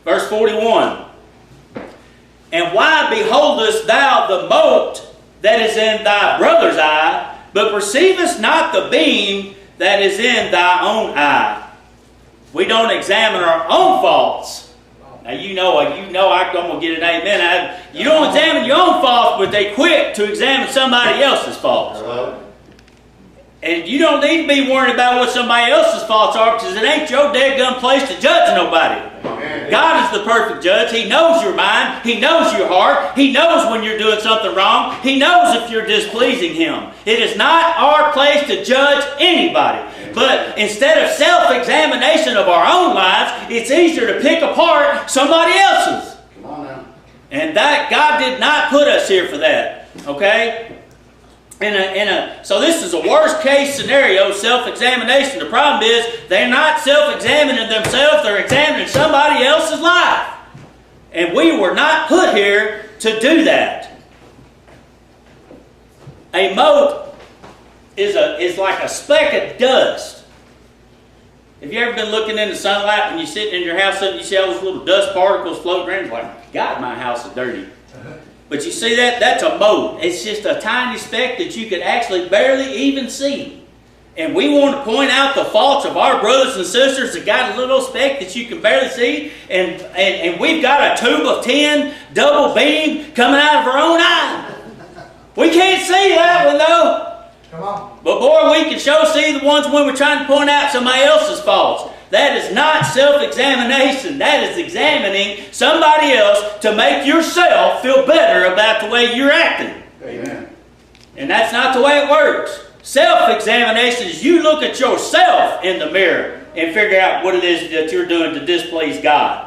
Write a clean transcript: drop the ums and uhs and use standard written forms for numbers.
Verse 41. And why beholdest thou the mote that is in thy brother's eye, but perceivest not the beam that is in thy own eye? We don't examine our own faults. Now I'm going to get an amen. You don't examine your own faults, but they quick to examine somebody else's faults. And you don't need to be worried about what somebody else's faults are, because it ain't your dadgum place to judge nobody. God is the perfect judge. He knows your mind. He knows your heart. He knows when you're doing something wrong. He knows if you're displeasing Him. It is not our place to judge anybody. But instead of self-examination of our own lives, it's easier to pick apart somebody else's. Come on now. And that God did not put us here for that. Okay? So this is a worst case scenario, self-examination. The problem is they're not self-examining themselves, they're examining somebody else's life. And we were not put here to do that. A mote is like a speck of dust. Have you ever been looking in the sunlight when you're sitting in your house and you see all those little dust particles floating around? It's like, God, my house is dirty. But you see that? That's a mote. It's just a tiny speck that you could actually barely even see. And we want to point out the faults of our brothers and sisters that got a little speck that you can barely see. And we've got a tube of tin, double beam, coming out of our own eye. We can't see that one though. Come on. But boy, we can sure see the ones when we're trying to point out somebody else's faults. That is not self-examination. That is examining somebody else to make yourself feel better about the way you're acting. Amen. And that's not the way it works. Self-examination is you look at yourself in the mirror and figure out what it is that you're doing to displease God.